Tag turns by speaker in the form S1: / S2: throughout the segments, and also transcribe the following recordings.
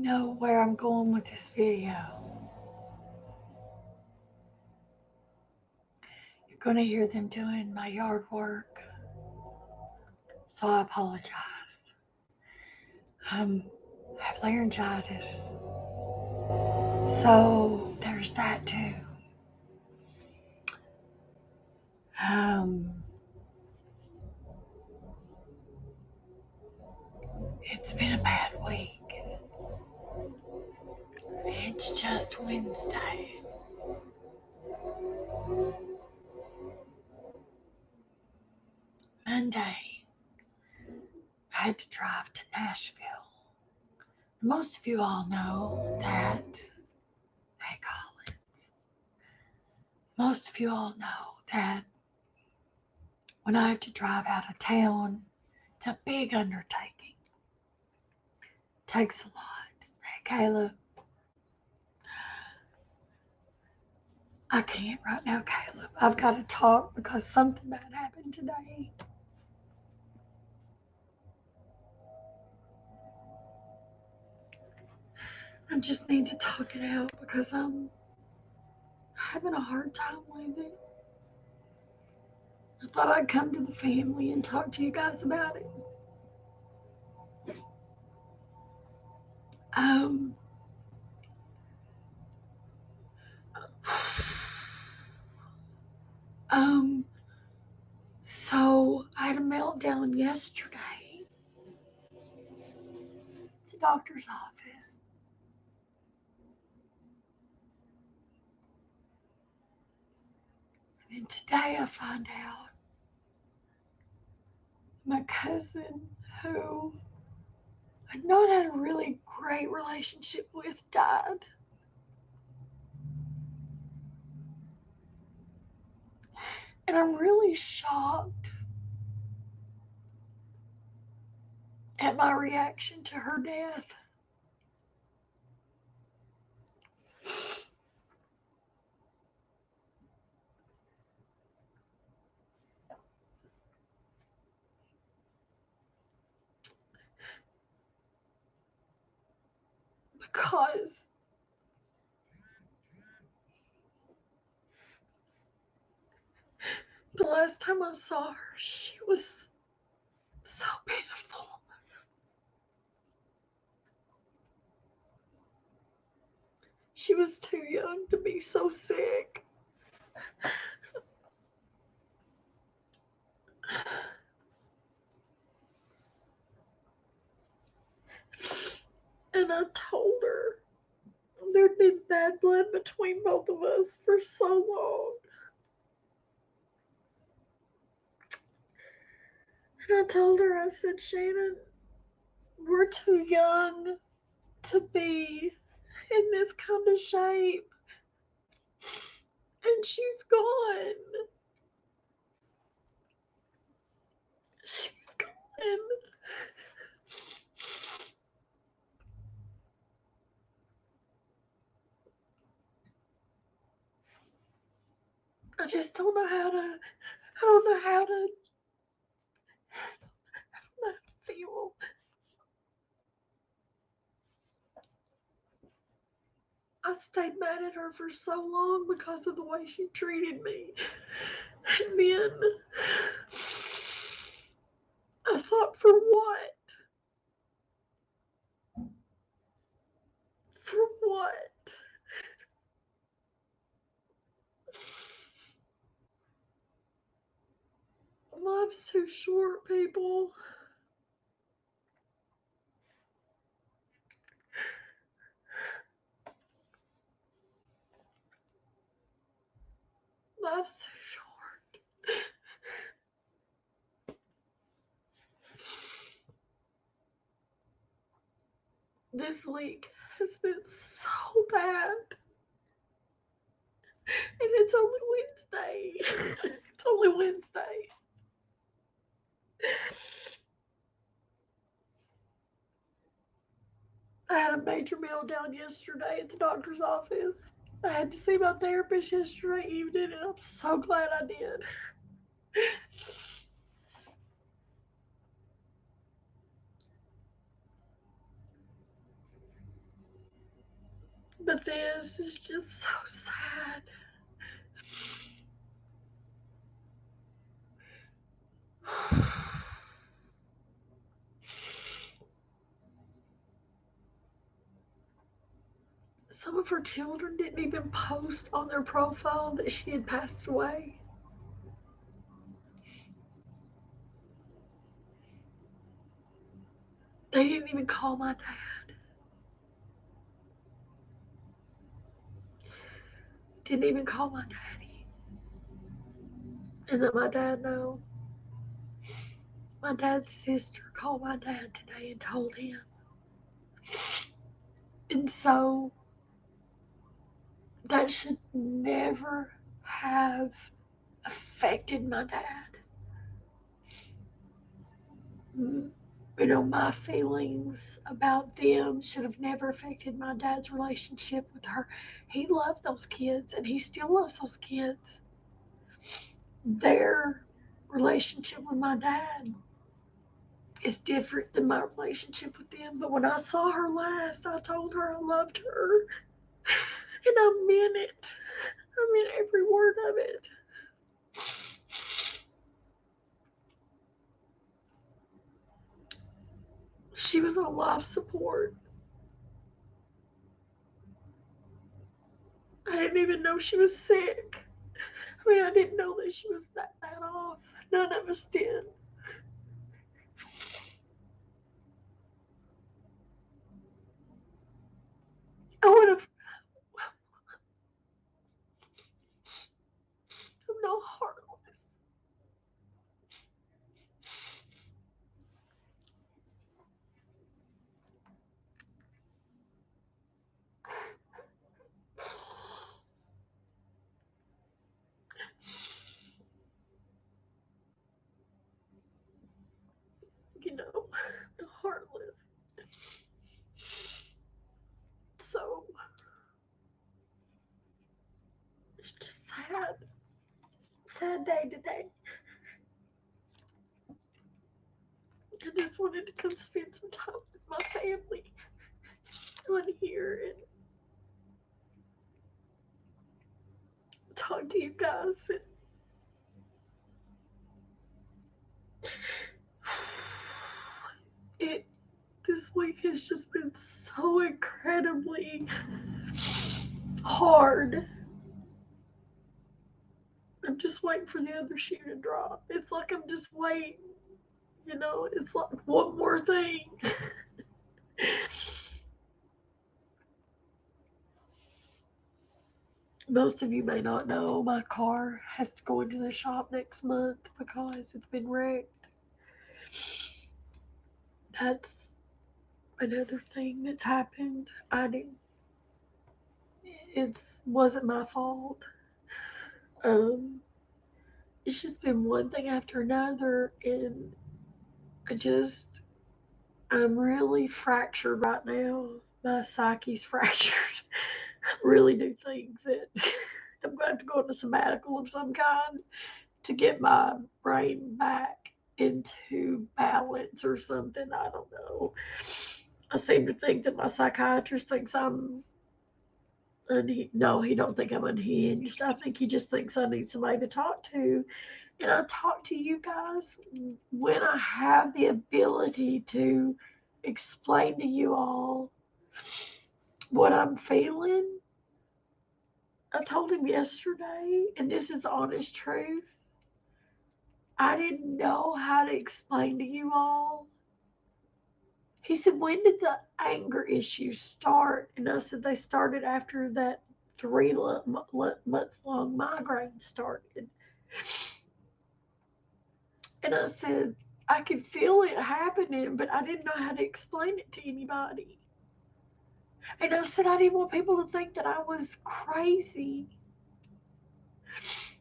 S1: know where I'm going with this video. You're going to hear them doing my yard work, so I apologize. I have laryngitis, so there's that too. Um, it's been a bad week. It's just Wednesday. Monday, I had to drive to Nashville. Most of you all know that, hey Collins, most of you all know that when I have to drive out of town, it's a big undertaking. It takes a lot. Hey Caleb, I can't right now, Caleb. I've got to talk because something bad happened today. I just need to talk it out because I'm having a hard time with it. I thought I'd come to the family and talk to you guys about it. Um, um, so I had a meltdown yesterday at the doctor's office. And today I find out my cousin, who I'd not had a really great relationship with, died. And I'm really shocked at my reaction to her death. Because the last time I saw her, she was so beautiful. She was too young to be so sick. And I told her there'd been bad blood between both of us for so long. And I told her, I said, Shannon, we're too young to be in this kind of shape. And she's gone. She's gone. I just don't know how to, I don't know how to, I don't know how to feel. I stayed mad at her for so long because of the way she treated me. And then I thought, for what? For what? Life's too short, people. Life's too short. This week has been so bad. And it's only Wednesday. It's only Wednesday. I had a major meltdown yesterday at the doctor's office. I had to see my therapist yesterday evening, and I'm so glad I did. But this is just so sad. Some of her children didn't even post on their profile that she had passed away. They didn't even call my dad. Didn't even call my daddy. And let my dad know. My dad's sister called my dad today and told him. And so that should never have affected my dad. You know, my feelings about them should have never affected my dad's relationship with her. He loved those kids and he still loves those kids. Their relationship with my dad is different than my relationship with them. But when I saw her last, I told her I loved her. And I meant it. I meant every word of it. She was on life support. I didn't even know she was sick. I mean, I didn't know that she was that bad off. None of us did. I would have. I'm no heartless. You know, no heartless. So it's just sad. Sad day today. I just wanted to come spend some time with my family on here and talk to you guys. And it this week has just been so incredibly hard. I'm just waiting for the other shoe to drop. It's like I'm just waiting. You know, it's like one more thing. Most of you may not know my car has to go into the shop next month because it's been wrecked. That's another thing that's happened. I didn't. It wasn't my fault. Um, it's just been one thing after another, and I just I'm really fractured right now. My psyche's fractured. I really do think that I'm going to have to go on a sabbatical of some kind to get my brain back into balance or something. I don't know. I seem to think that my psychiatrist thinks I'm no, he don't think I'm unhinged. I think he just thinks I need somebody to talk to. And I talk to you guys when I have the ability to explain to you all what I'm feeling. I told him yesterday, and this is the honest truth. I didn't know how to explain to you all. He said, when did the anger issues start? And I said, they started after that 3 month long migraine started. And I said, I could feel it happening, but I didn't know how to explain it to anybody. And I said, I didn't want people to think that I was crazy.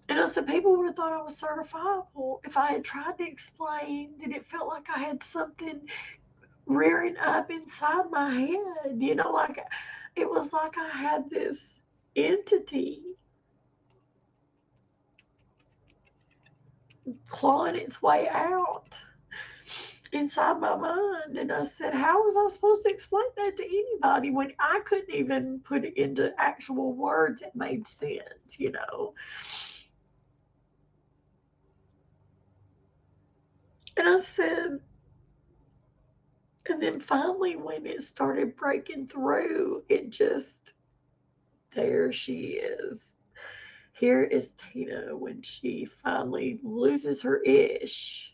S1: And I said, people would have thought I was certifiable if I had tried to explain that it felt like I had something rearing up inside my head. You know, like it was like I had this entity clawing its way out. inside my mind. And I said, how was I supposed to explain that to anybody when I couldn't even put it into actual words that made sense, you know? And I said, and then finally, when it started breaking through, it just, there she is. Here is Tina when she finally loses her ish.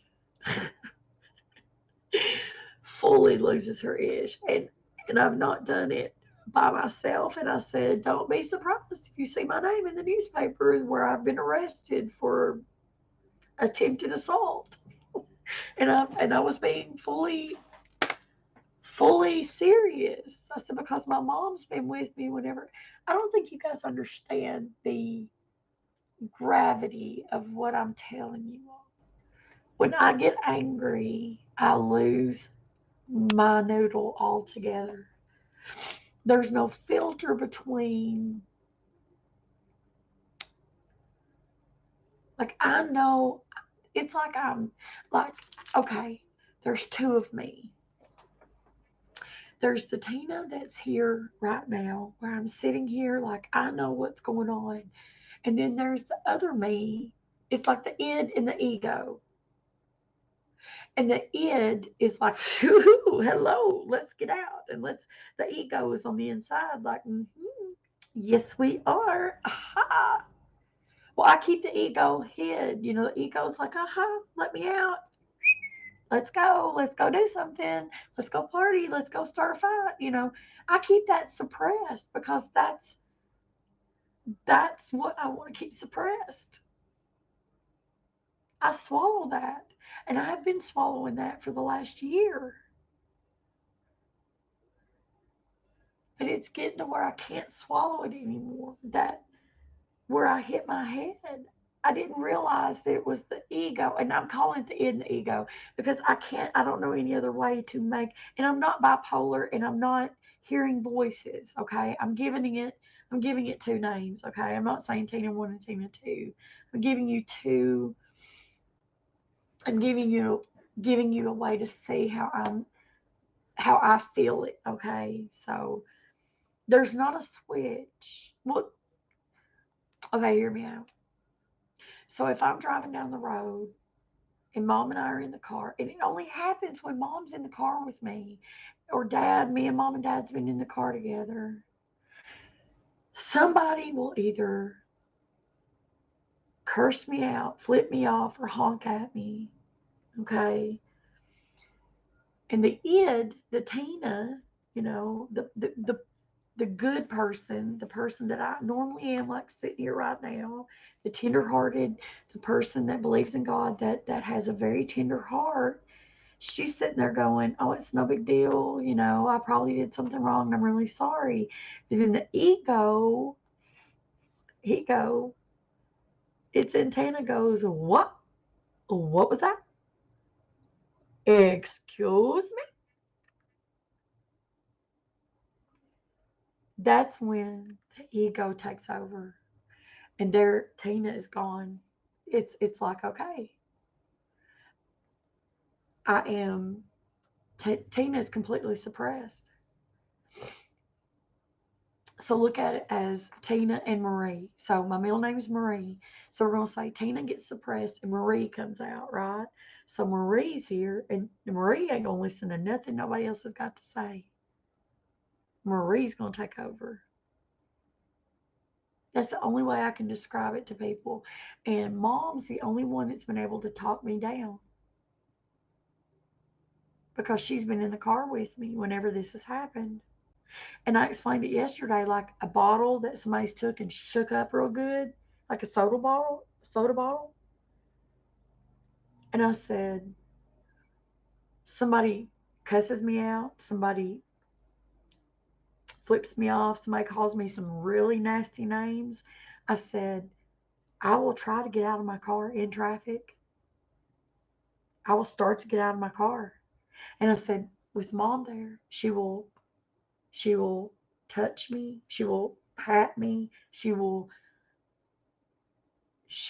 S1: Fully loses her ish. And I've not done it by myself. And I said, don't be surprised if you see my name in the newspaper where I've been arrested for attempted assault. And I was being fully serious. I said, because my mom's been with me whenever. I don't think you guys understand the gravity of what I'm telling you all. When I get angry, I lose my noodle altogether. There's no filter between, like, I know, it's like I'm, like, okay, there's two of me. There's the Tina that's here right now, where I'm sitting here, like, I know what's going on. And then there's the other me. It's like the id and the ego. And the id is like, hello, let's get out. And the ego is on the inside, like, yes, we are. Aha. Well, I keep the ego hid. You know, the ego's like, aha, let me out. Let's go. Let's go do something. Let's go party. Let's go start a fight. You know, I keep that suppressed because that's what I want to keep suppressed. I swallow that. And I have been swallowing that for the last year. But it's getting to where I can't swallow it anymore. That where I hit my head, I didn't realize that it was the ego. And I'm calling it the id and the ego because I don't know any other way to make, and I'm not bipolar and I'm not hearing voices. Okay. I'm giving it two names. Okay. I'm not saying Tina 1 and Tina 2. I'm giving you two, I'm giving you a way to see how I feel it. Okay. So there's not a switch. Well, okay, hear me out. So if I'm driving down the road and mom and I are in the car, and it only happens when mom's in the car with me, or dad, me and mom and dad's been in the car together, somebody will either curse me out, flip me off, or honk at me. Okay. And the id, the Tina, you know, the good person, the person that I normally am, like sitting here right now, the tenderhearted, the person that believes in God, that has a very tender heart, she's sitting there going, "Oh, it's no big deal. You know, I probably did something wrong. And I'm really sorry." And then the ego, its antenna goes, "What? What was that? Excuse me?" That's when the ego takes over, and there, Tina is gone. It's like, okay, I am. Tina is completely suppressed. So look at it as Tina and Marie. So my middle name is Marie. So we're going to say Tina gets suppressed and Marie comes out, right? So Marie's here, and Marie ain't going to listen to nothing nobody else has got to say. Marie's going to take over. That's the only way I can describe it to people. And mom's the only one that's been able to talk me down because she's been in the car with me whenever this has happened. And I explained it yesterday, like a bottle that somebody's took and shook up real good, like a soda bottle. And I said, somebody cusses me out, somebody flips me off, somebody calls me some really nasty names. I said, I will try to get out of my car in traffic. I will start to get out of my car. And I said, with mom there, she will touch me, she will pat me, she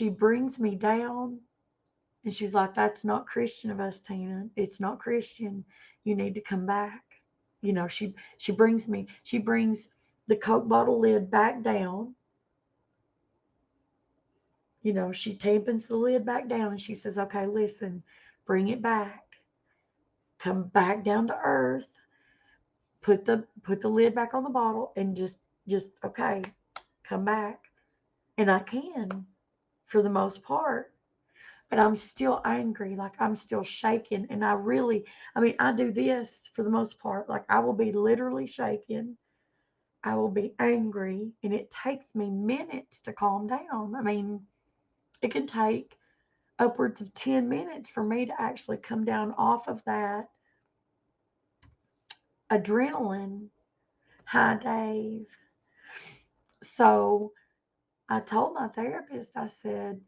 S1: brings me down. And she's like, that's not Christian of us, Tina. It's not Christian. You need to come back. You know, she brings the Coke bottle lid back down. You know, she tampons the lid back down and she says, okay, listen, bring it back. Come back down to earth. Put the lid back on the bottle and just okay, come back. And I can for the most part. But I'm still angry, like I'm still shaking. And I do this for the most part. Like I will be literally shaking. I will be angry, and it takes me minutes to calm down. I mean, it can take upwards of 10 minutes for me to actually come down off of that adrenaline high, Dave. So I told my therapist, I said,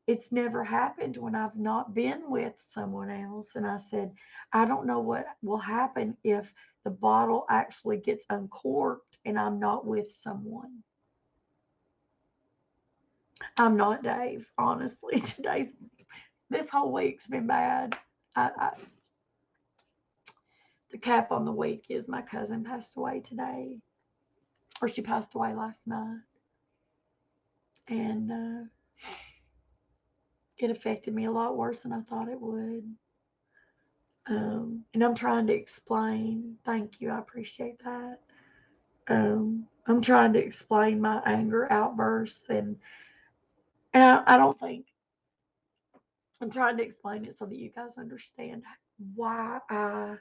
S1: it's never happened when I've not been with someone else. And I said, I don't know what will happen if the bottle actually gets uncorked and I'm not with someone. I'm not, Dave. Honestly, this whole week's been bad. I the cap on the week is my cousin passed away today, or she passed away last night, and it affected me a lot worse than I thought it would. And I'm trying to explain. Thank you, I appreciate that. I'm trying to explain my anger outbursts, and I don't think I'm trying to explain it so that you guys understand why I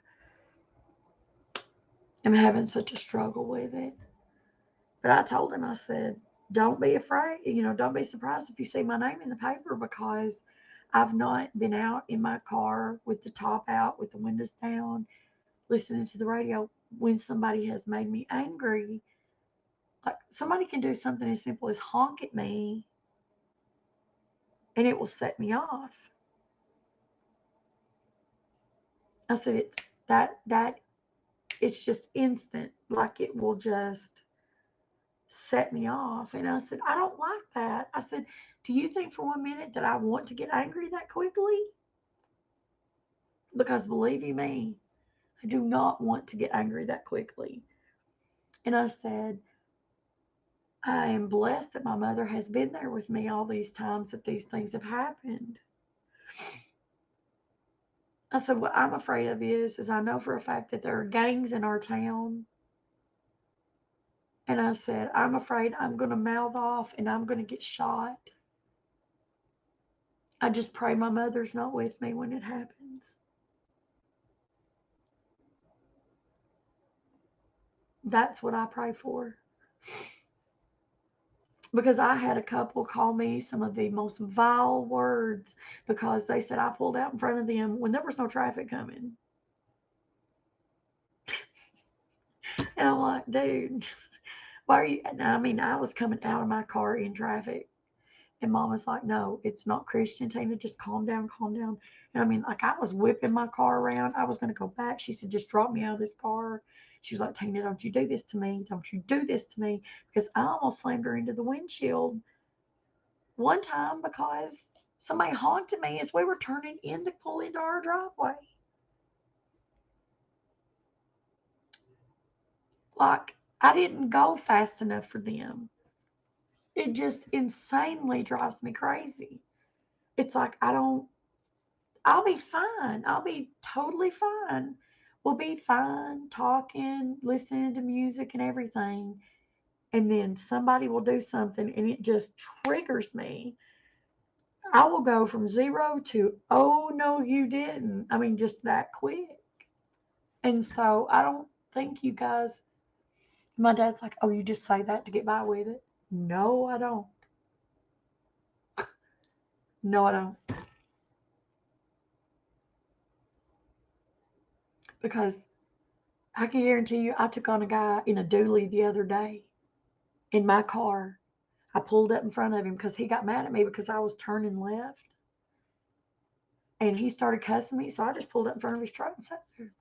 S1: am having such a struggle with it. But I told him, I said, don't be afraid, don't be surprised if you see my name in the paper, because I've not been out in my car with the top out, with the windows down, listening to the radio when somebody has made me angry. Like somebody can do something as simple as honk at me and it will set me off. I said that it's just instant, like it will just set me off. And I said, I don't like that. I said, do you think for 1 minute that I want to get angry that quickly? Because believe you me, I do not want to get angry that quickly. And I said, I am blessed that my mother has been there with me all these times that these things have happened. I said, what I'm afraid of is I know for a fact that there are gangs in our town. And I said, I'm afraid I'm going to mouth off and I'm going to get shot. I just pray my mother's not with me when it happens. That's what I pray for. Because I had a couple call me some of the most vile words because they said I pulled out in front of them when there was no traffic coming. And I'm like, dude, why are you? And I mean, I was coming out of my car in traffic. And mom was like, no, it's not Christian, Tina. Just calm down, calm down. And I mean, like, I was whipping my car around. I was going to go back. She said, just drop me out of this car. She was like, Tina, don't you do this to me. Don't you do this to me. Because I almost slammed her into the windshield one time because somebody honked at me as we were turning in to pull into our driveway. Like, I didn't go fast enough for them. It just insanely drives me crazy. It's like, I'll be fine. I'll be totally fine. We'll be fine talking, listening to music and everything. And then somebody will do something and it just triggers me. I will go from 0 to, oh, no, you didn't. I mean, just that quick. And so I don't think you guys, my dad's like, oh, you just say that to get by with it. No, I don't. No, I don't. Because I can guarantee you, I took on a guy in a dually the other day in my car. I pulled up in front of him because he got mad at me because I was turning left. And he started cussing me, so I just pulled up in front of his truck and sat there.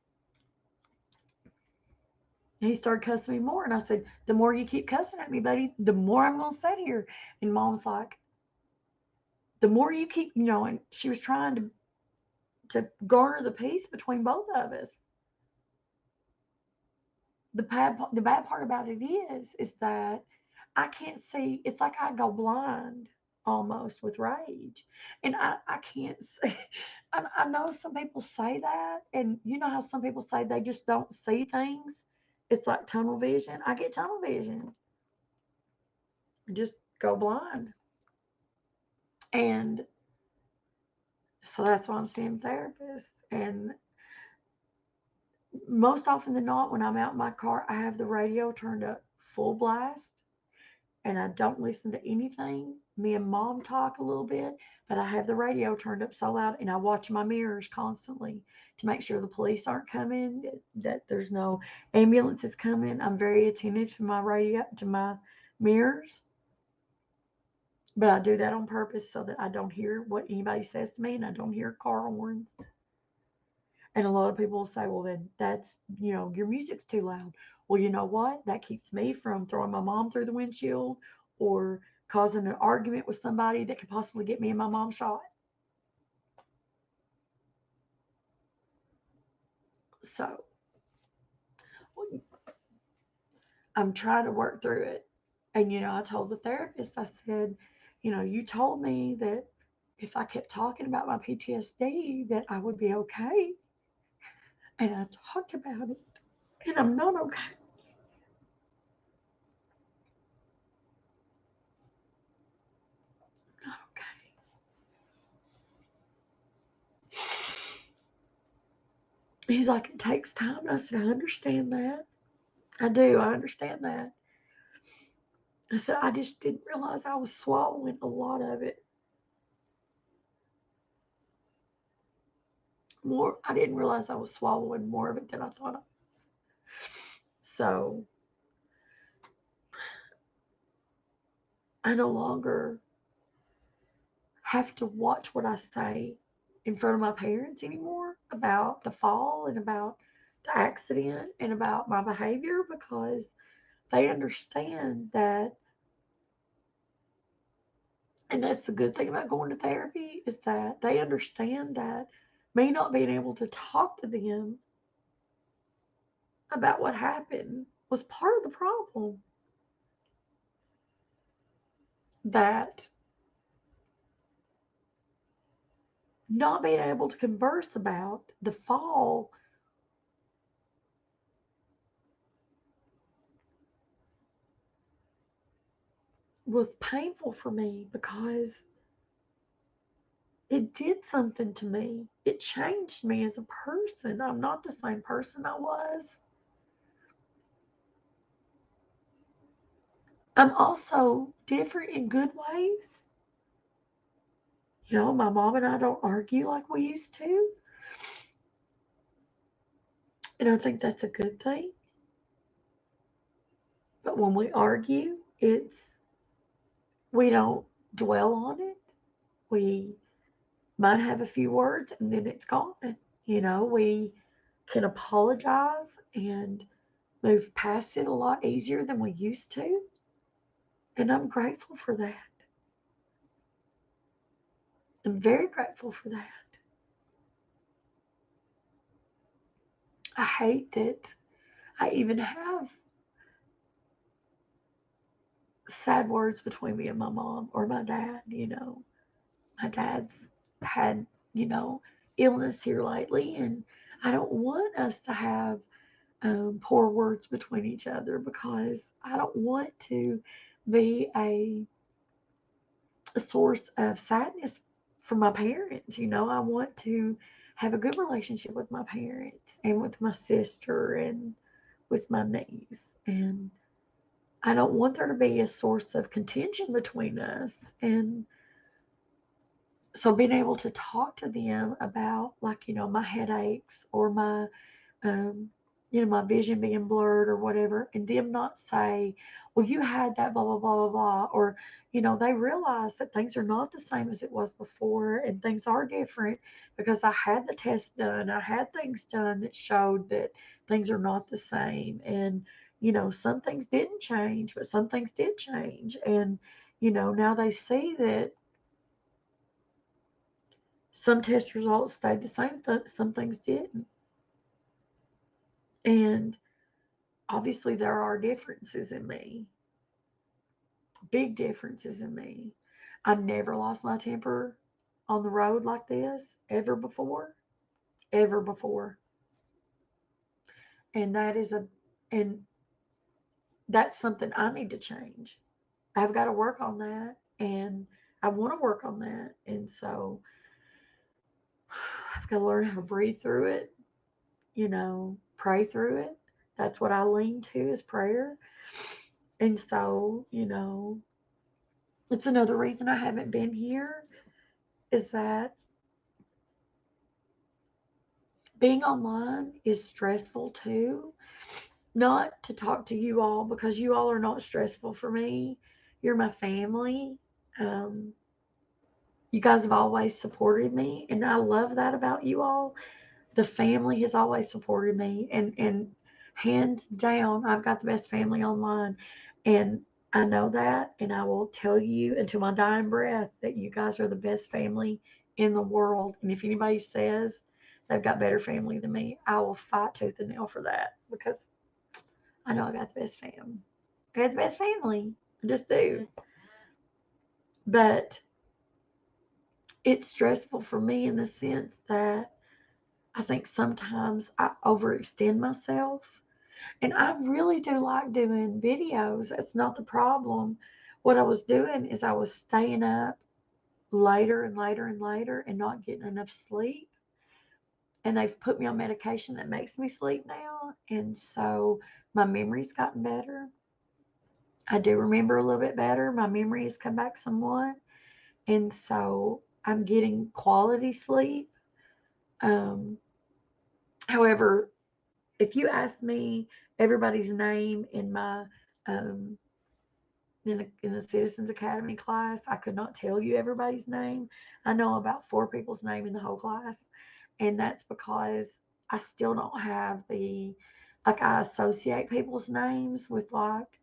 S1: And he started cussing me more. And I said, the more you keep cussing at me, buddy, the more I'm going to sit here. And mom's like, the more you keep, and she was trying to garner the peace between both of us. The bad part about it is that I can't see. It's like I go blind almost with rage, and I can't see. I know some people say that, and you know how some people say they just don't see things. It's like tunnel vision. I get tunnel vision, just go blind, and so that's why I'm seeing a therapist. And most often than not, when I'm out in my car, I have the radio turned up full blast and I don't listen to anything. Me and mom talk a little bit, but I have the radio turned up so loud and I watch my mirrors constantly to make sure the police aren't coming, that there's no ambulances coming. I'm very attentive to my radio, to my mirrors, but I do that on purpose so that I don't hear what anybody says to me and I don't hear car horns. And a lot of people will say, well, then that's, your music's too loud. Well, you know what? That keeps me from throwing my mom through the windshield or causing an argument with somebody that could possibly get me and my mom shot. So I'm trying to work through it. And, I told the therapist, I said, you told me that if I kept talking about my PTSD, that I would be okay. And I talked about it, and I'm not okay. Not okay. He's like, it takes time. And I said, I understand that. I do. I understand that. I said, I just didn't realize I was swallowing a lot of it. More, I didn't realize I was swallowing more of it than I thought I was. So I no longer have to watch what I say in front of my parents anymore about the fall and about the accident and about my behavior because they understand that. And that's the good thing about going to therapy is that they understand that me not being able to talk to them about what happened was part of the problem. That not being able to converse about the fall was painful for me because it did something to me. It changed me as a person. I'm not the same person I was. I'm also different in good ways. My mom and I don't argue like we used to. And I think that's a good thing. But when we argue, we don't dwell on it. We might have a few words and then it's gone. We can apologize and move past it a lot easier than we used to. And I'm grateful for that. I'm very grateful for that. I hate that I even have sad words between me and my mom or my dad. My dad's had, illness here lately, and I don't want us to have poor words between each other because I don't want to be a source of sadness for my parents. I want to have a good relationship with my parents and with my sister and with my niece. And I don't want there to be a source of contention between us. And so being able to talk to them about, like, my headaches or um, my vision being blurred or whatever, and them not say, well, you had that, blah, blah, blah, blah, blah, or, they realize that things are not the same as it was before and things are different because I had the test done. I had things done that showed that things are not the same. And, some things didn't change, but some things did change. And, now they see that Some test results stayed the same, some things didn't. And obviously, there are differences in me, big differences in me. I've never lost my temper on the road like this ever before, ever before. And and that's something I need to change. I've got to work on that, and I want to work on that. And so I've got to learn how to breathe through it, pray through it. That's what I lean to is prayer. And so, it's another reason I haven't been here is that being online is stressful too. Not to talk to you all because you all are not stressful for me. You're my family. Um, you guys have always supported me, and I love that about you all. The family has always supported me, and hands down, I've got the best family online, and I know that, and I will tell you until my dying breath that you guys are the best family in the world. And if anybody says they've got better family than me, I will fight tooth and nail for that because I know I got the best fam. I got the best family. I just do. But it's stressful for me in the sense that I think sometimes I overextend myself. And I really do like doing videos. That's not the problem. What I was doing is I was staying up later and later and later and not getting enough sleep. And they've put me on medication that makes me sleep now. And so my memory's gotten better. I do remember a little bit better. My memory has come back somewhat. And so I'm getting quality sleep. Um, However, if you ask me everybody's name um, in the Citizens Academy class, I could not tell you everybody's name. I know about 4 people's name in the whole class, and that's because I still don't have I associate people's names with like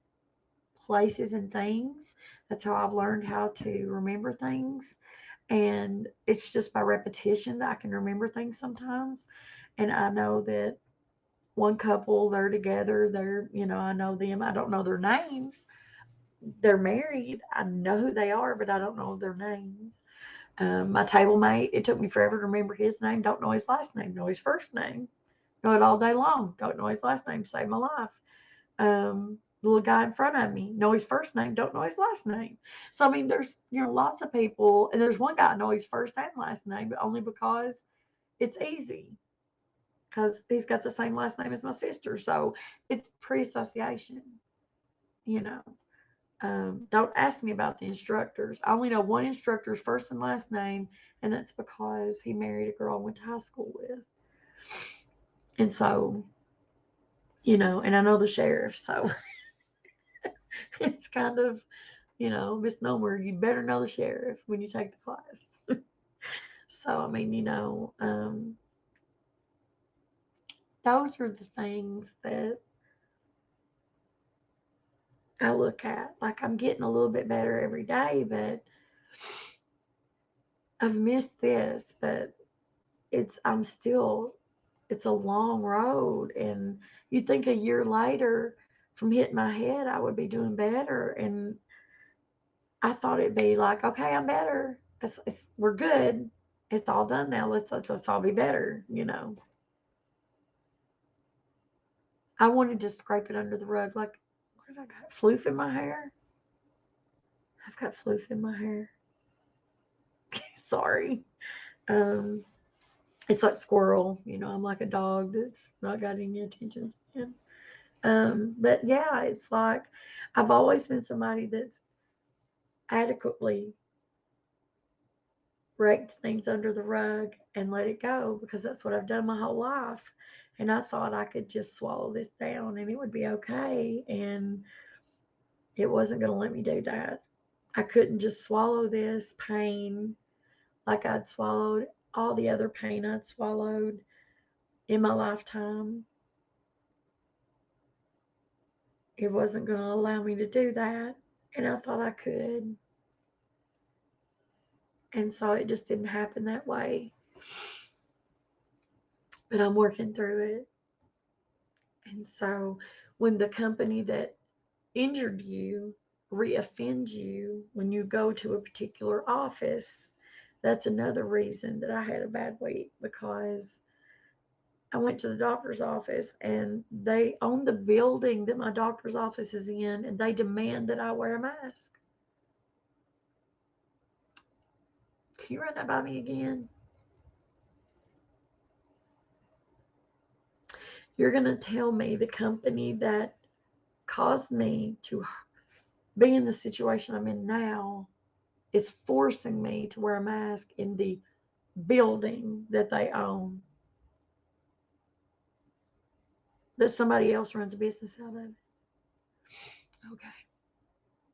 S1: places and things. That's how I've learned how to remember things. And it's just by repetition that I can remember things sometimes. And I know that one couple, they're together, I know them. I don't know their names. They're married. I know who they are, but I don't know their names. My table mate, it took me forever to remember his name. Don't know his last name. Know his first name. Know it all day long. Don't know his last name. Saved my life. The little guy in front of me, know his first name. Don't know his last name. So I mean, there's lots of people, and there's one guy I know his first and last name, but only because it's easy. Because he's got the same last name as my sister, so it's pre-association. You know. Don't ask me about the instructors. I only know one instructor's first and last name, and that's because he married a girl I went to high school with. And so, and I know the sheriff, so it's kind of, misnomer. You better know the sheriff when you take the class. So, I mean, those are the things that I look at. Like, I'm getting a little bit better every day, but I've missed this, but I'm still, it's a long road. And you'd think a year later from hitting my head, I would be doing better. And I thought it'd be like, okay, I'm better. We're good. It's all done now. Let's all be better. I wanted to scrape it under the rug. Like, what have I got? Floof in my hair? I've got floof in my hair. Sorry. Um, it's like squirrel. I'm like a dog that's not got any attention span. But yeah, it's like I've always been somebody that's adequately raked things under the rug and let it go because that's what I've done my whole life. And I thought I could just swallow this down and it would be okay. And it wasn't going to let me do that. I couldn't just swallow this pain like I'd swallowed all the other pain I'd swallowed in my lifetime. It wasn't going to allow me to do that. And I thought I could. And so it just didn't happen that way. But I'm working through it. And so when the company that injured you reoffends you when you go to a particular office, that's another reason that I had a bad week, because I went to the doctor's office and they own the building that my doctor's office is in, and they demand that I wear a mask. Can you run that by me again? You're going to tell me the company that caused me to be in the situation I'm in now is forcing me to wear a mask in the building that they own, that somebody else runs a business out of? Okay.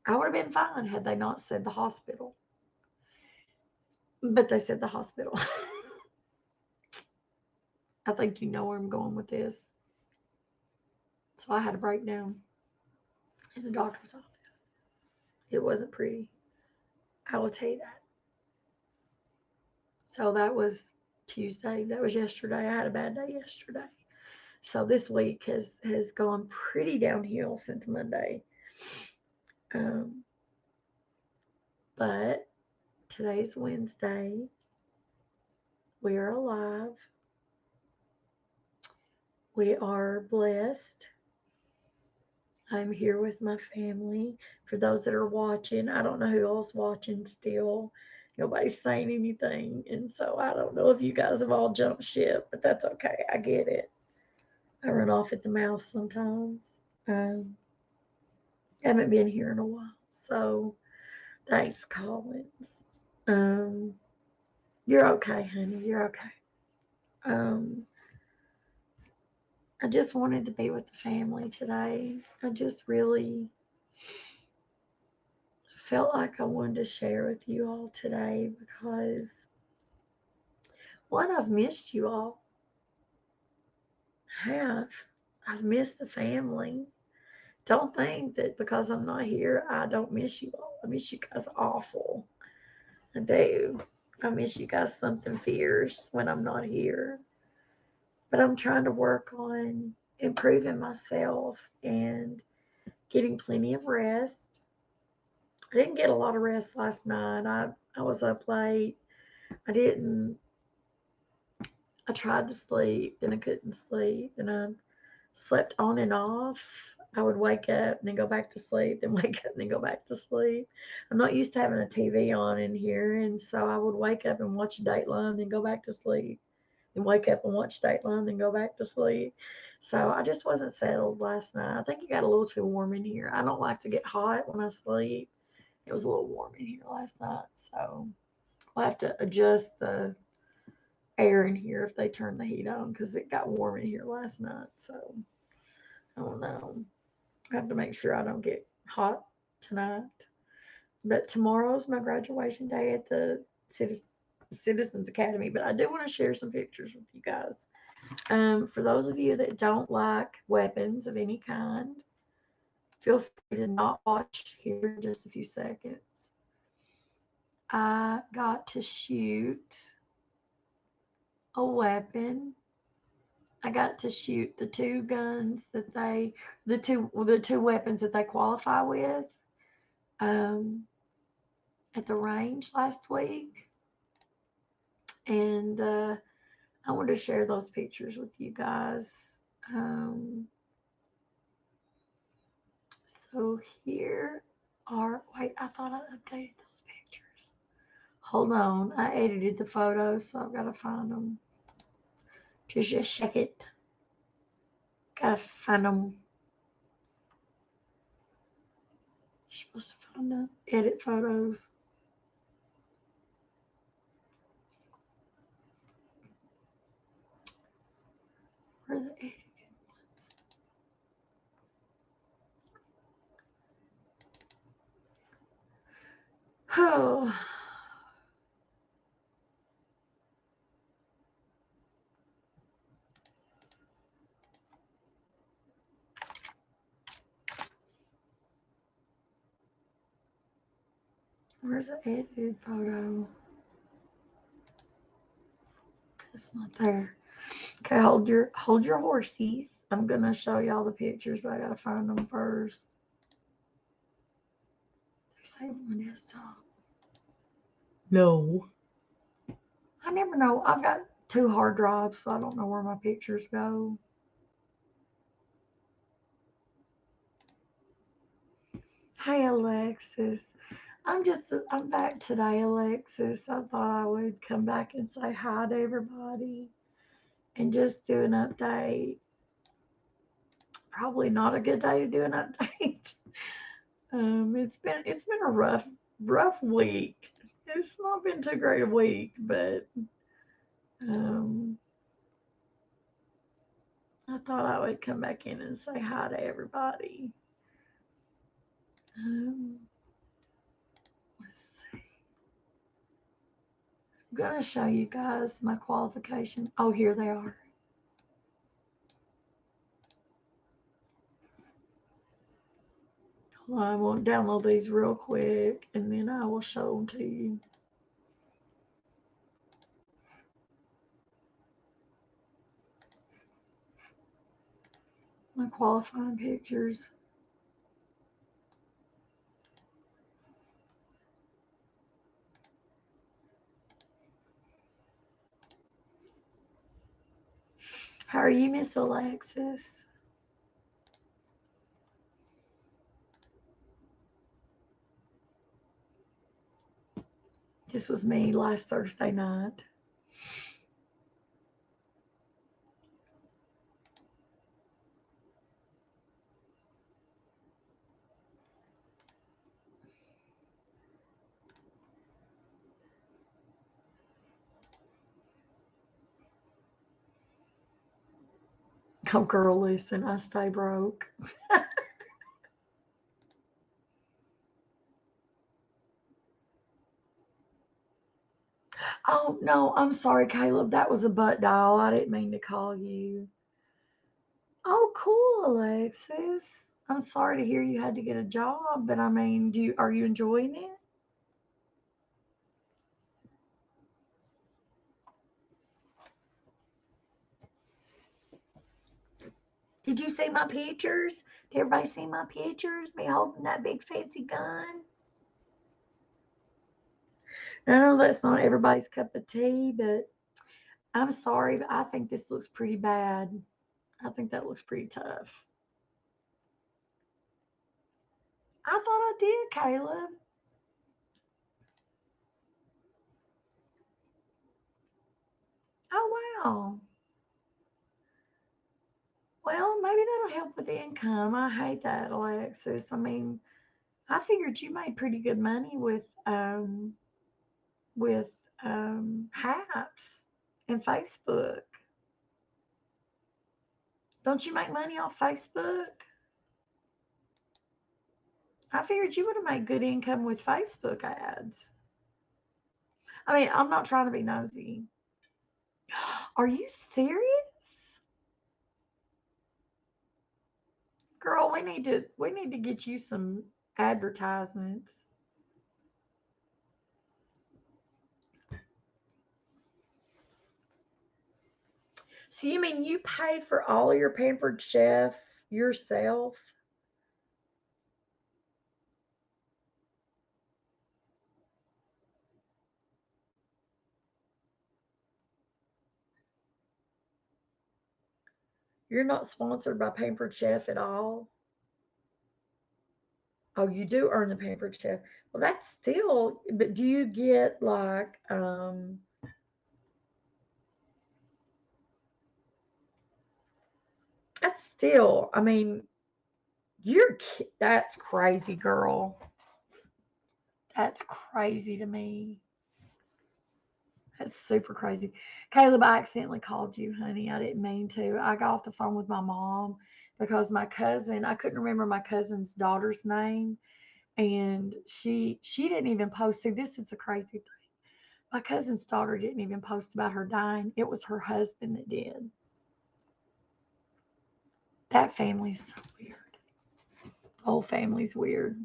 S1: I would have been fine had they not said the hospital. But they said the hospital. I think you know where I'm going with this. So I had a breakdown in the doctor's office. It wasn't pretty. I will tell you that. So that was Tuesday. That was yesterday. I had a bad day yesterday. So this week has gone pretty downhill since Monday. Um, but today's Wednesday. We are alive. We are blessed. I'm here with my family. For those that are watching, I don't know who else watching still. Nobody's saying anything. And so I don't know if you guys have all jumped ship, but that's okay. I get it. I run off at the mouth sometimes. Um, haven't been here in a while. So thanks, Collins. Um, you're okay, honey. You're okay. Um, I just wanted to be with the family today. I just really felt like I wanted to share with you all today because, one, I've missed you all. I have. I've missed the family. Don't think that because I'm not here, I don't miss you all. I miss you guys awful. I do. I miss you guys something fierce when I'm not here. But I'm trying to work on improving myself and getting plenty of rest. I didn't get a lot of rest last night. I was up late. I didn't I tried to sleep, then I couldn't sleep, then I slept on and off. I would wake up and then go back to sleep, then wake up and then go back to sleep. I'm not used to having a TV on in here, and so I would wake up and watch Dateline, then go back to sleep, then wake up and watch Dateline, then go back to sleep. So I just wasn't settled last night. I think it got a little too warm in here. I don't like to get hot when I sleep. It was a little warm in here last night, so I'll have to adjust the air in here if they turn the heat on because it got warm in here last night. So I don't know. I have to make sure I don't get hot tonight. But tomorrow's my graduation day at the Citizens Academy. But I do want to share some pictures with you guys. For those of you that don't like weapons of any kind, feel free to not watch here in just a few seconds. I got to shoot a weapon. I got to shoot the two guns that the two weapons that they qualify with um, at the range last week, and I want to share those pictures with you guys. Um, so here are, wait, I thought I updated those pictures. Hold on, I edited the photos, so I've got to find them. Just a second. Gotta find them. Supposed to find the edit photos. Where are the edited ones? Oh. Where's the edited photo? It's not there. Okay, hold your horsies. I'm gonna show y'all the pictures, but I gotta find them first. They save my desktop. No. I never know. I've got 2 hard drives, so I don't know where my pictures go. Hey, Alexis. I'm back today, Alexis. I thought I would come back and say hi to everybody and just do an update. Probably not a good day to do an update. It's been a rough week. It's not been too great a week, but um, I thought I would come back in and say hi to everybody. Um, let's see. I'm gonna show you guys my qualifications. Oh, here they are. Hold on, I will download these real quick, and then I will show them to you. My qualifying pictures. How are you, Miss Alexis? This was me last Thursday night. Oh, girl, listen, I stay broke. Oh, no, I'm sorry, Caleb. That was a butt dial. I didn't mean to call you. Oh, cool, Alexis. I'm sorry to hear you had to get a job, but I mean, are you enjoying it? Did you see my pictures? Did everybody see my pictures? Me holding that big fancy gun? No, that's not everybody's cup of tea, but I'm sorry, but I think this looks pretty bad. I think that looks pretty tough. I thought I did, Caleb. Oh, wow. Well, maybe that'll help with the income. I hate that, Alexis. I mean, I figured you made pretty good money with Haps and Facebook. Don't you make money off Facebook? I figured you would have made good income with Facebook ads. I mean, I'm not trying to be nosy. Are you serious? Girl, we need to get you some advertisements. So you mean you pay for all of your Pampered Chef yourself? You're not sponsored by Pampered Chef at all? Oh, you do earn the Pampered Chef. Well, that's still, but do you get like, that's still, I mean, that's crazy, girl. That's crazy to me. That's super crazy. Caleb, I accidentally called you, honey. I didn't mean to. I got off the phone with my mom because my cousin, I couldn't remember my cousin's daughter's name, and she didn't even post. See, this is a crazy thing. My cousin's daughter didn't even post about her dying. It was her husband that did. That family is so weird. The whole family's weird.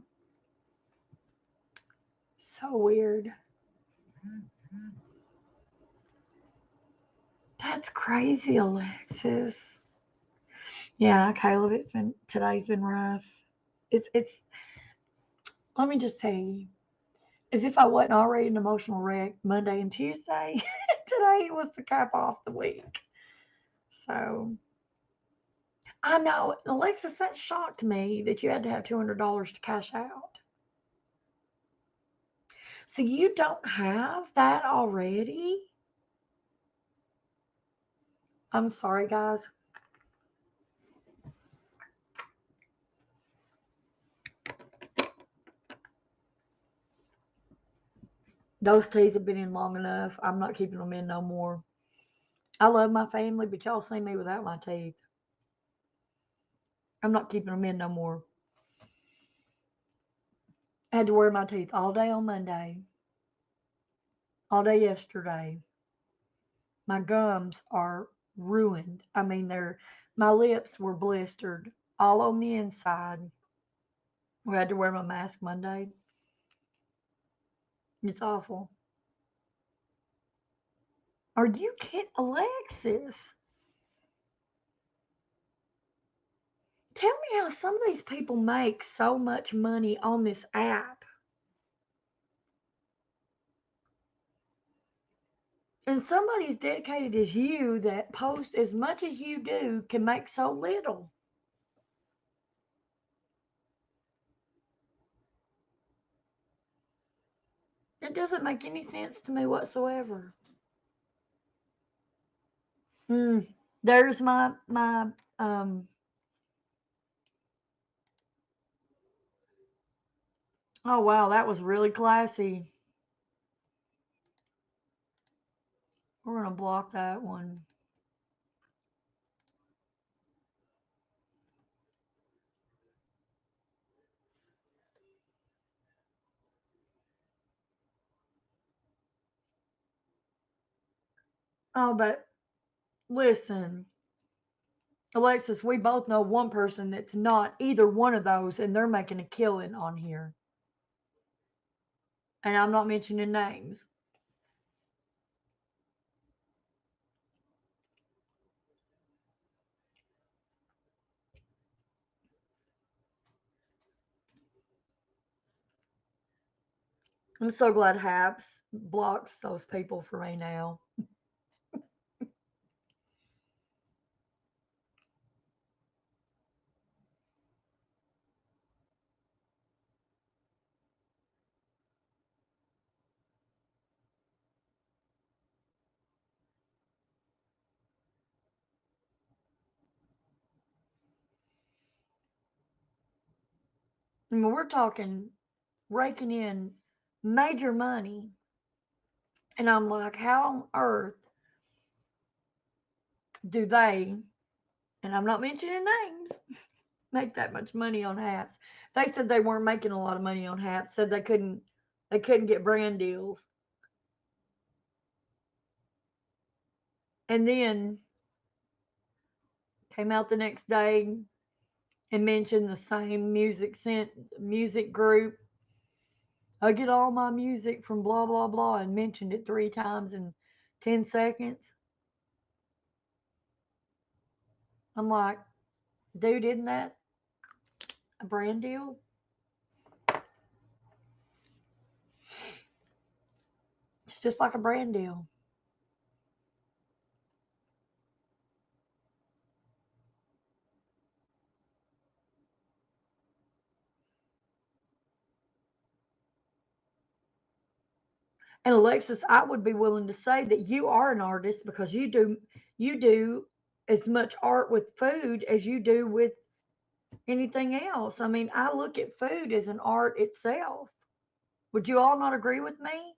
S1: So weird. That's crazy, Alexis. Yeah, Caleb, today's been rough. It's let me just tell you, as if I wasn't already an emotional wreck Monday and Tuesday, today was the cap off the week. So I know, Alexis, that shocked me that you had to have $200 to cash out. So you don't have that already? I'm sorry, guys. Those teas have been in long enough. I'm not keeping them in no more. I love my family, but y'all see me without my teeth. I'm not keeping them in no more. I had to wear my teeth all day on Monday, all day yesterday. My gums are ruined. I mean, my lips were blistered all on the inside. We had to wear my mask Monday. It's awful. Are you kidding, Alexis? Tell me how some of these people make so much money on this app. And somebody as dedicated as you that posts as much as you do can make so little. It doesn't make any sense to me whatsoever. There's my oh wow, that was really classy. We're gonna block that one. Oh, but listen, Alexis, we both know one person that's not either one of those, and they're making a killing on here. And I'm not mentioning names. I'm so glad Haps blocks those people for me now. I mean, we're talking raking in major money. And I'm like, how on earth do they, and I'm not mentioning names, make that much money on hats? They said they weren't making a lot of money on hats, said they couldn't get brand deals. And then came out the next day and mentioned the same music group. I get all my music from blah blah blah and mentioned it 3 times in 10 seconds. I'm like, dude, isn't that a brand deal? It's just like a brand deal. And Alexis, I would be willing to say that you are an artist because you do as much art with food as you do with anything else. I mean, I look at food as an art itself. Would you all not agree with me?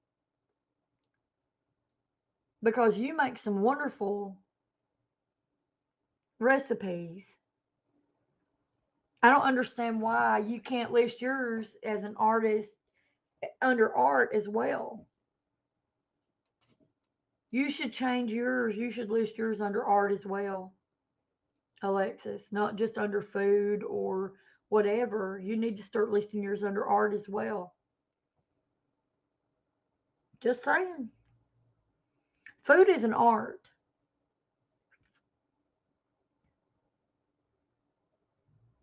S1: Because you make some wonderful recipes. I don't understand why you can't list yours as an artist under art as well. You should change yours. You should list yours under art as well, Alexis, not just under food or whatever. You need to start listing yours under art as well. Just saying. Food is an art.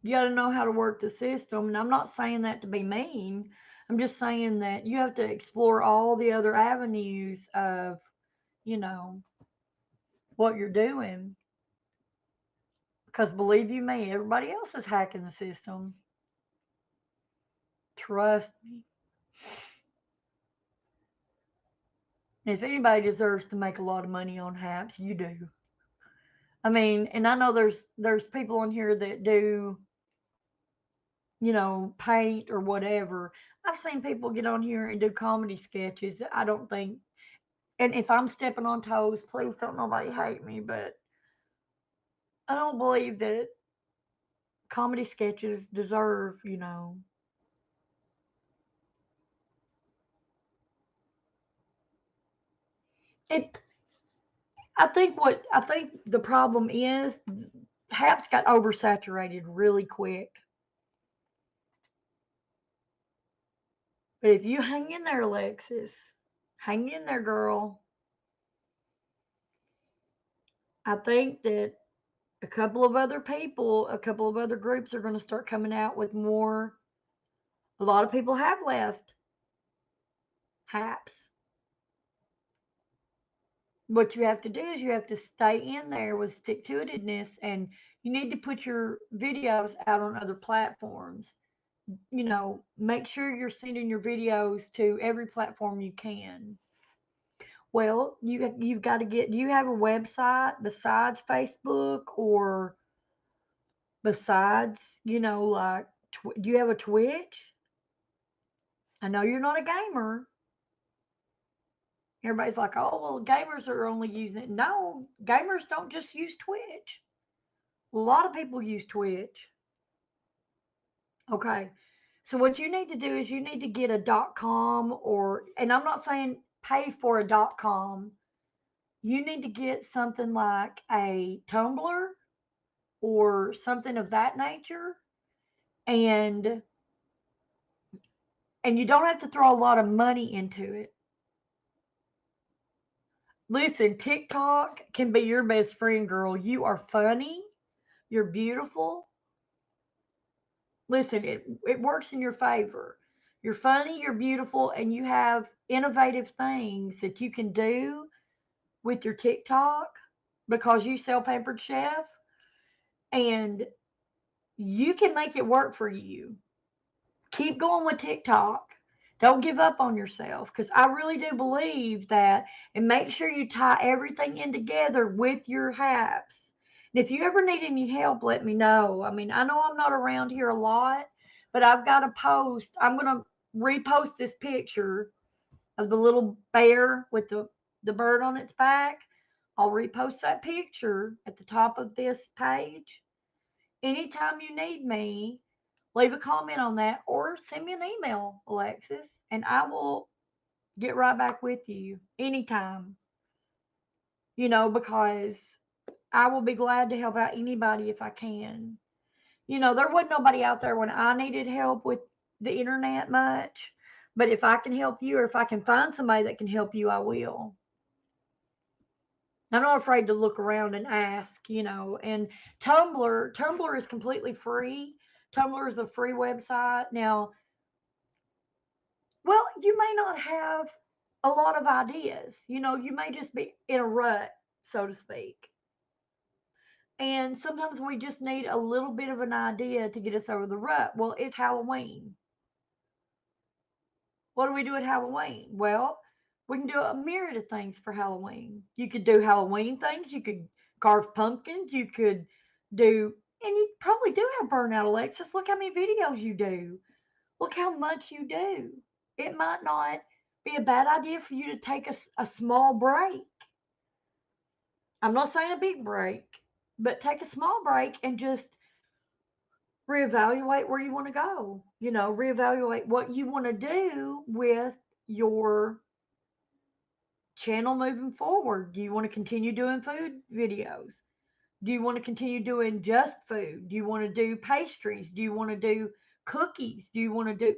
S1: You got to know how to work the system. And I'm not saying that to be mean. I'm just saying that you have to explore all the other avenues of, you know, what you're doing. Because believe you me, everybody else is hacking the system. Trust me. If anybody deserves to make a lot of money on hacks, you do. I mean, and I know there's people on here that do, paint or whatever. I've seen people get on here and do comedy sketches that I don't think, and if I'm stepping on toes, please don't nobody hate me, but I don't believe that comedy sketches deserve, it. I think the problem is Haps got oversaturated really quick. But if you hang in there, Alexis, hang in there, girl. I think that a couple of other people, a couple of other groups are going to start coming out with more. A lot of people have left HAPS. What you have to do is you have to stay in there with stick to itiveness, and you need to put your videos out on other platforms. Make sure you're sending your videos to every platform you can. Well, you've got to get. Do you have a website besides Facebook, or besides, like, do you have a Twitch? I know you're not a gamer. Everybody's like, oh, well, gamers are only using it. No, gamers don't just use Twitch. A lot of people use Twitch. Okay. So what you need to do is you need to get a .com, or, and I'm not saying pay for a .com. You need to get something like a Tumblr or something of that nature, and you don't have to throw a lot of money into it. Listen, TikTok can be your best friend, girl. You are funny. You're beautiful. Listen, it works in your favor. You're funny, you're beautiful, and you have innovative things that you can do with your TikTok because you sell Pampered Chef, and you can make it work for you. Keep going with TikTok. Don't give up on yourself, because I really do believe that. And make sure you tie everything in together with your HAPs. And if you ever need any help, let me know. I mean, I know I'm not around here a lot, but I've got a post. I'm going to repost this picture of the little bear with the bird on its back. I'll repost that picture at the top of this page. Anytime you need me, leave a comment on that or send me an email, Alexis, and I will get right back with you anytime, because I will be glad to help out anybody if I can. There wasn't nobody out there when I needed help with the internet much, but if I can help you, or if I can find somebody that can help you, I will. I'm not afraid to look around and ask, and Tumblr is completely free. Tumblr is a free website. Now, well, you may not have a lot of ideas. You may just be in a rut, so to speak. And sometimes we just need a little bit of an idea to get us over the rut. Well, it's Halloween. What do we do at Halloween? Well, we can do a myriad of things for Halloween. You could do Halloween things. You could carve pumpkins. You could do, and you probably do have burnout, Alexis. Look how many videos you do. Look how much you do. It might not be a bad idea for you to take a small break. I'm not saying a big break, but take a small break and just reevaluate where you want to go. Reevaluate what you want to do with your channel moving forward. Do you want to continue doing food videos? Do you want to continue doing just food? Do you want to do pastries? Do you want to do cookies? Do you want to do,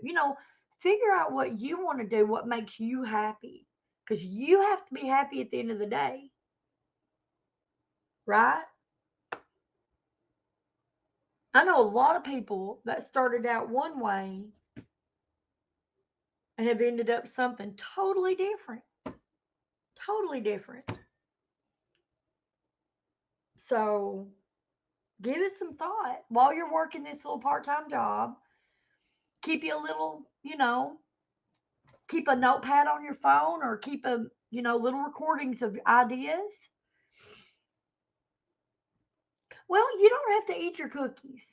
S1: figure out what you want to do, what makes you happy? Because you have to be happy at the end of the day, right? I know a lot of people that started out one way and have ended up something totally different. Totally different. So give it some thought while you're working this little part-time job. Keep you a little, keep a notepad on your phone or keep a, little recordings of ideas. Well, you don't have to eat your cookies.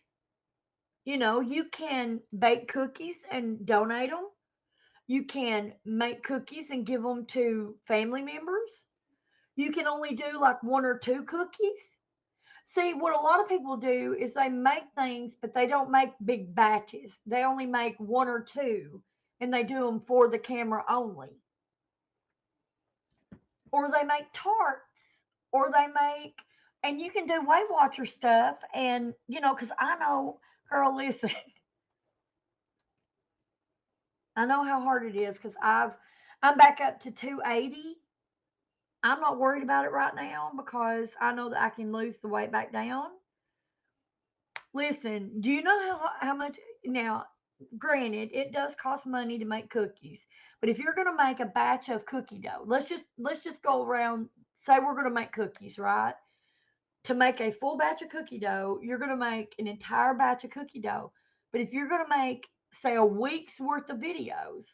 S1: You can bake cookies and donate them. You can make cookies and give them to family members. You can only do like one or two cookies. See, what a lot of people do is they make things, but they don't make big batches. They only make one or two and they do them for the camera only. Or they make tarts, or they make, and you can do Weight Watcher stuff. And, because I know, girl, listen, I know how hard it is because I'm back up to 280. I'm not worried about it right now because I know that I can lose the weight back down. Listen, do you know how much now? Granted, it does cost money to make cookies, but if you're going to make a batch of cookie dough, let's just go around. Say we're going to make cookies, right? To make a full batch of cookie dough, you're going to make an entire batch of cookie dough. But if you're going to make, say, a week's worth of videos,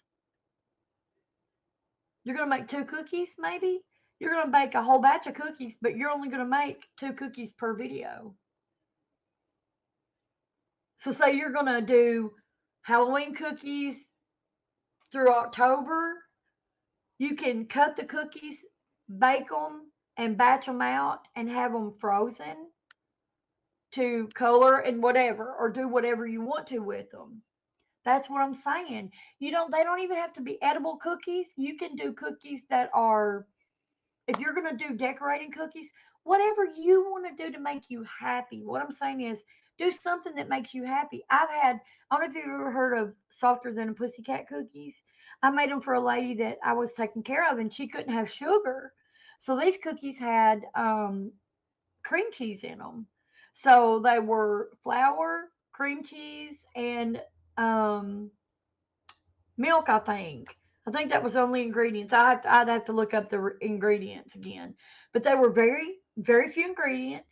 S1: you're going to make two cookies, maybe. You're going to bake a whole batch of cookies, but you're only going to make two cookies per video. So, say you're going to do Halloween cookies through October, you can cut the cookies, bake them, and batch them out and have them frozen to color and whatever, or do whatever you want to with them. That's what I'm saying. They don't even have to be edible cookies. You can do cookies that are, if you're going to do decorating cookies, whatever you want to do to make you happy. What I'm saying is do something that makes you happy. I don't know if you've ever heard of Softer Than a Pussycat cookies. I made them for a lady that I was taking care of and she couldn't have sugar. So these cookies had cream cheese in them. So they were flour, cream cheese, and um, milk, I think. I think that was the only ingredients. I'd have to look up the ingredients again. But they were very, very few ingredients.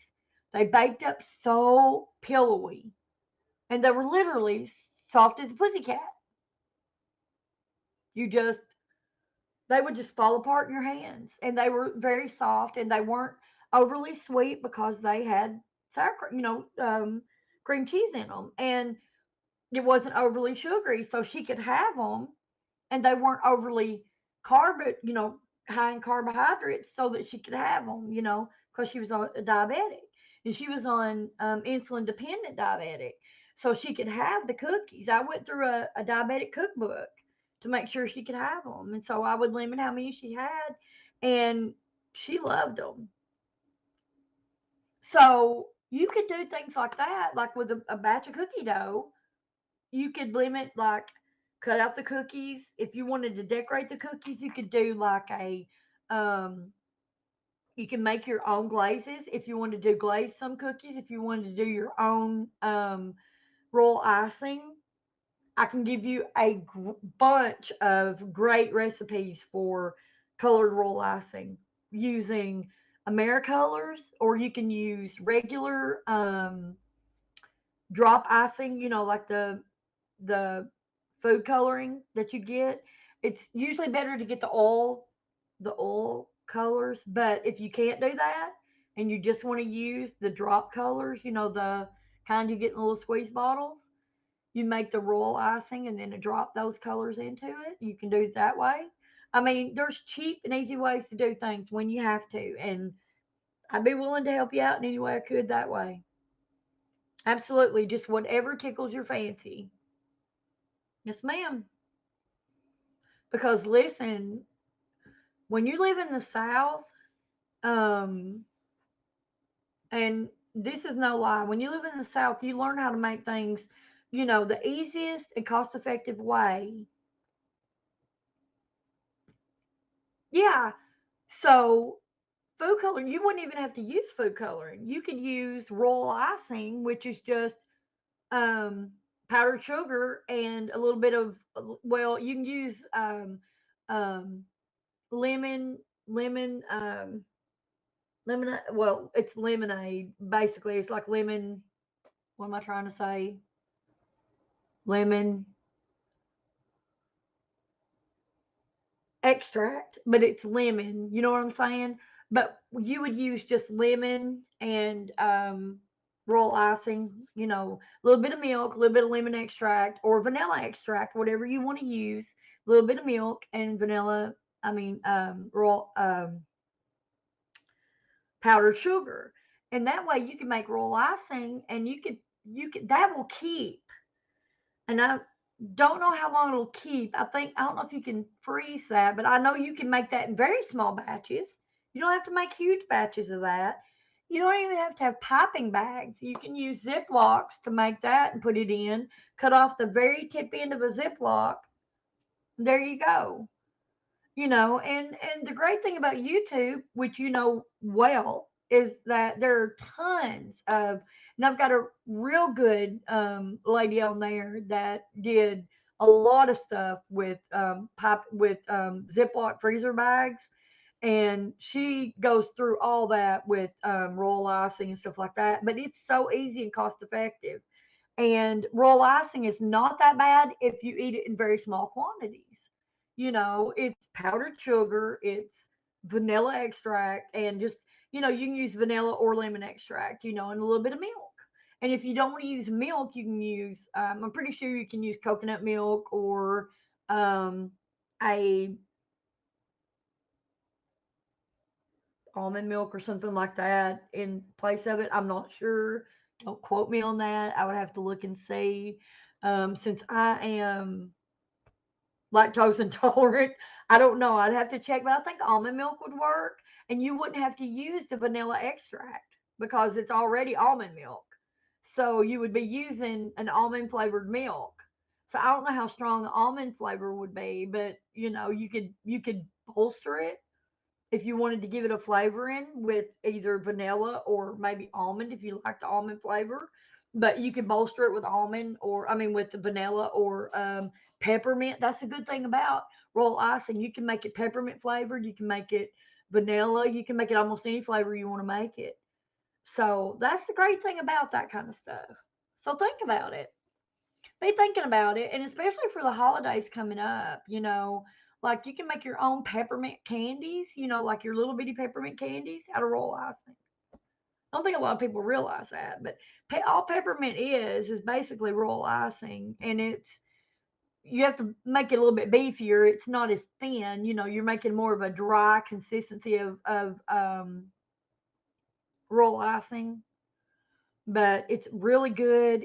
S1: They baked up so pillowy. And they were literally soft as a pussycat. You just, they would just fall apart in your hands. And they were very soft and they weren't overly sweet because they had sour, cream cheese in them. And it wasn't overly sugary. So she could have them and they weren't overly high in carbohydrates so that she could have them, because she was on a diabetic and she was on insulin dependent diabetic. So she could have the cookies. I went through a diabetic cookbook to make sure she could have them. And so I would limit how many she had and she loved them. So you could do things like that, like with a batch of cookie dough you could limit like cut out the cookies. If you wanted to decorate the cookies, you could do like a um you can make your own glazes if you want to do glaze some cookies, if you wanted to do your own royal icing. I can give you a bunch of great recipes for colored royal icing using Americolors, or you can use regular drop icing, like the food coloring that you get. It's usually better to get the oil colors, but if you can't do that and you just want to use the drop colors, the kind you get in little squeeze bottles, you make the royal icing and then drop those colors into it. You can do it that way. I mean, there's cheap and easy ways to do things when you have to, and I'd be willing to help you out in any way I could that way. Absolutely, just whatever tickles your fancy. Yes, ma'am. Because listen, when you live in the South, um, and this is no lie, when you live in the South, you learn how to make things, the easiest and cost effective way. Yeah. So food coloring, you wouldn't even have to use food coloring. You could use royal icing, which is just
S2: powdered sugar and a little bit of, well, you can use um, lemon, lemon, lemonade. Well, it's lemonade. Basically, it's like lemon. What am I trying to say? Lemon extract, but it's lemon. You know what I'm saying? But you would use just lemon and royal icing, a little bit of milk, a little bit of lemon extract or vanilla extract, whatever you want to use, a little bit of milk and vanilla, I mean, royal powdered sugar. And that way you can make royal icing and you could, that will keep. And I don't know how long it'll keep. I don't know if you can freeze that, but I know you can make that in very small batches. You don't have to make huge batches of that. You don't even have to have piping bags. You can use Ziplocs to make that and put it in. Cut off the very tip end of a Ziploc. There you go. And the great thing about YouTube, which you know well, is that there are tons of, and I've got a real good lady on there that did a lot of stuff with Ziploc freezer bags, and she goes through all that with royal icing and stuff like that. But it's so easy and cost effective. And royal icing is not that bad if you eat it in very small quantities. It's powdered sugar, it's vanilla extract, and just, you can use vanilla or lemon extract, and a little bit of milk. And if you don't want to use milk, you can use, I'm pretty sure you can use coconut milk or um, a almond milk or something like that in place of it. I'm not sure. Don't quote me on that. I would have to look and see. Since I am lactose intolerant, I don't know. I'd have to check, but I think almond milk would work, and you wouldn't have to use the vanilla extract because it's already almond milk. So you would be using an almond flavored milk. So I don't know how strong the almond flavor would be, but you could bolster it if you wanted to give it a flavor in with either vanilla or maybe almond if you like the almond flavor. But you could bolster it with almond or, I mean, with the vanilla or peppermint. That's the good thing about royal icing. You can make it peppermint flavored, you can make it vanilla, you can make it almost any flavor you want to make it. So that's the great thing about that kind of stuff. So think about it, be thinking about it, and especially for the holidays coming up, like you can make your own peppermint candies, like your little bitty peppermint candies out of roll icing. I don't think a lot of people realize that, but all peppermint is basically roll icing, and you have to make it a little bit beefier. It's not as thin, you're making more of a dry consistency of roll icing, but it's really good.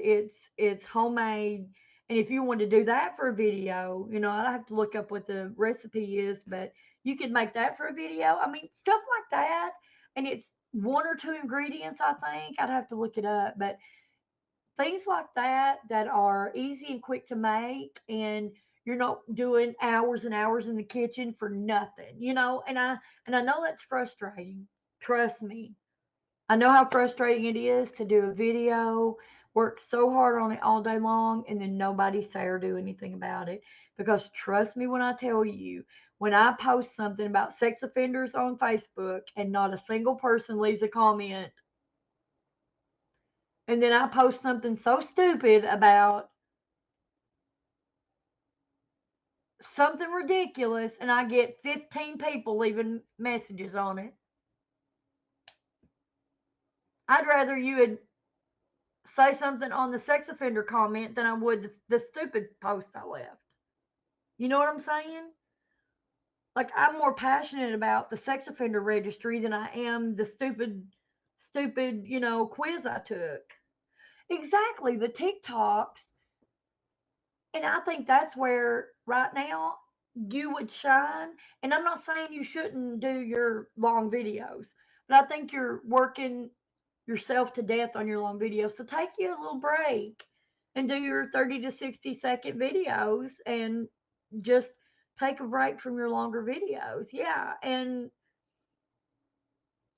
S2: It's homemade. And if you want to do that for a video, I'd have to look up what the recipe is, but you could make that for a video. I mean, stuff like that. And it's one or two ingredients, I think. I'd have to look it up, but things like that are easy and quick to make, and you're not doing hours and hours in the kitchen for nothing, and I know that's frustrating. Trust me, I know how frustrating it is to do a video, work so hard on it all day long, and then nobody say or do anything about it. Because trust me when I tell you, when I post something about sex offenders on Facebook and not a single person leaves a comment, and then I post something so stupid about something ridiculous and I get 15 people leaving messages on it, I'd rather you would say something on the sex offender comment than I would the stupid post I left. You know what I'm saying? Like, I'm more passionate about the sex offender registry than I am the stupid, quiz I took. Exactly, the TikToks. And I think that's where right now you would shine. And I'm not saying you shouldn't do your long videos, but I think you're working yourself to death on your long videos. So take you a little break and do your 30 to 60-second videos and just take a break from your longer videos. Yeah. And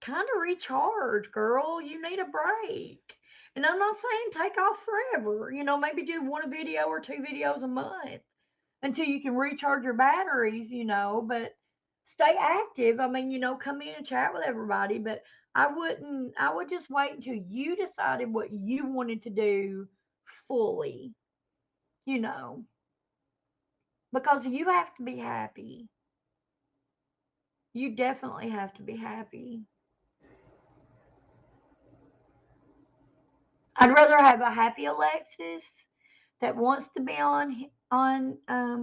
S2: kind of recharge, girl. You need a break. And I'm not saying take off forever. Maybe do one video or two videos a month until you can recharge your batteries, but stay active. I mean, come in and chat with everybody, but I would just wait until you decided what you wanted to do fully, you know, because you have to be happy. You definitely have to be happy. I'd rather have a happy Alexis that wants to be on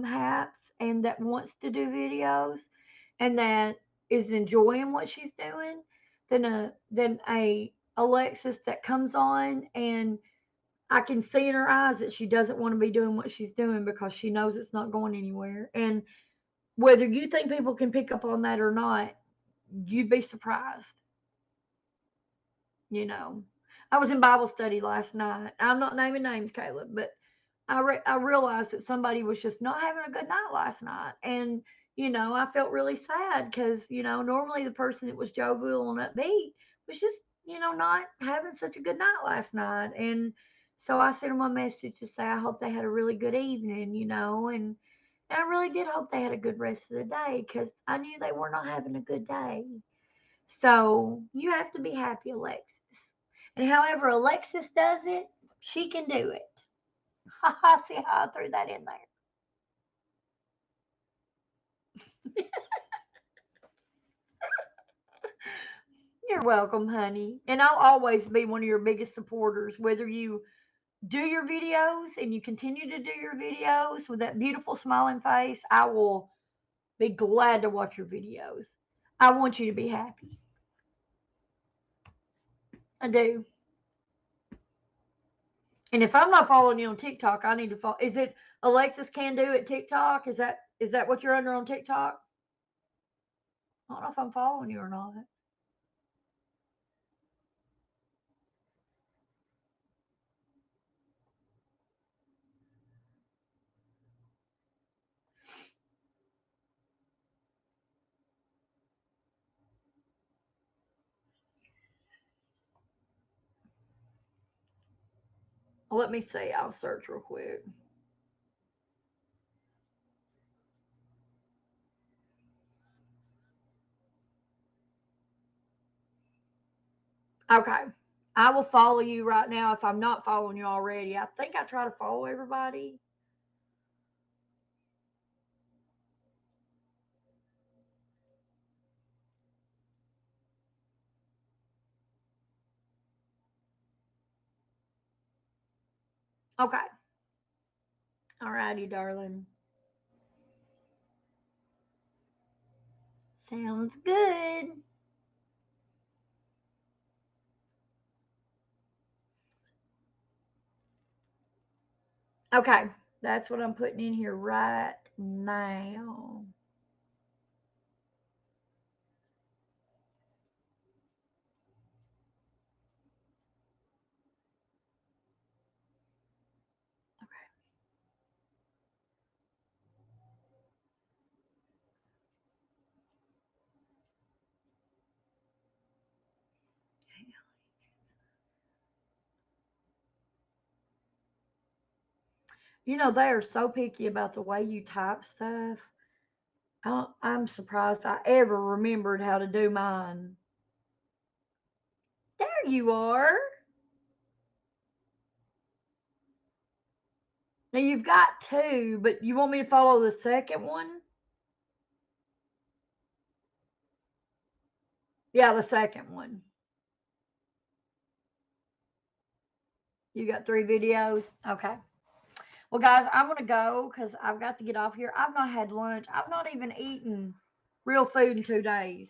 S2: Haps and that wants to do videos and that is enjoying what she's doing than a Alexis that comes on and I can see in her eyes that she doesn't want to be doing what she's doing because she knows it's not going anywhere. And whether you think people can pick up on that or not, you'd be surprised. You know, I was in Bible study last night. I'm not naming names, Caleb, but I realized that somebody was just not having a good night last night, and I felt really sad because normally the person that was jovial and upbeat was just not having such a good night last night, and so I sent them a message to say I hope they had a really good evening, and I really did hope they had a good rest of the day because I knew they were not having a good day. So you have to be happy, Alexis. And however Alexis does it, she can do it. See how I threw that in there. You're welcome, honey. And I'll always be one of your biggest supporters, whether you do your videos and you continue to do your videos with that beautiful smiling face. I will be glad to watch your videos. I want you to be happy. I do. And if I'm not following you on TikTok, I need to follow. Is it Alexis Can Do at TikTok? Is that what you're under on TikTok? I don't know if I'm following you or not. Let me see. I'll search real quick. Okay. I will follow you right now if I'm not following you already. I think I try to follow everybody. Okay. All righty, darling. Sounds good. Okay. That's what I'm putting in here right now. They are so picky about the way you type stuff. I'm surprised I ever remembered how to do mine. There you are. Now you've got two, but you want me to follow the second one? Yeah, the second one. You got three videos? Okay. Well, guys, I'm going to go because I've got to get off here. I've not had lunch. I've not even eaten real food in 2 days.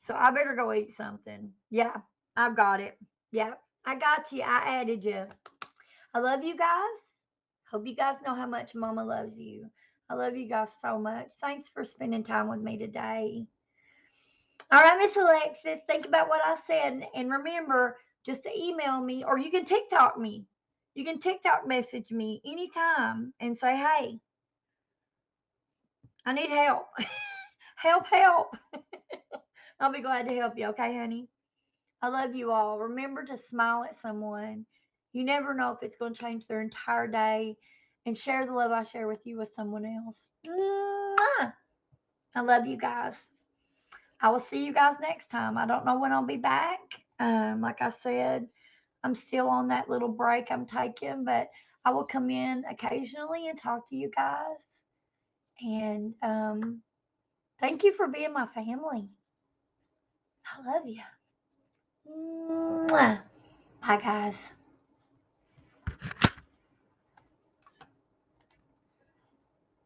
S2: So I better go eat something. Yeah, I've got it. Yeah, I got you. I added you. I love you guys. Hope you guys know how much Mama loves you. I love you guys so much. Thanks for spending time with me today. All right, Miss Alexis, think about what I said. And remember just to email me or you can TikTok me. You can TikTok message me anytime and say, hey, I need help. Help, help. I'll be glad to help you. Okay, honey? I love you all. Remember to smile at someone. You never know if it's going to change their entire day. And share the love I share with you with someone else. Mwah! I love you guys. I will see you guys next time. I don't know when I'll be back. Like I said, I'm still on that little break I'm taking, but I will come in occasionally and talk to you guys. And thank you for being my family. I love you. Mwah. Bye, guys.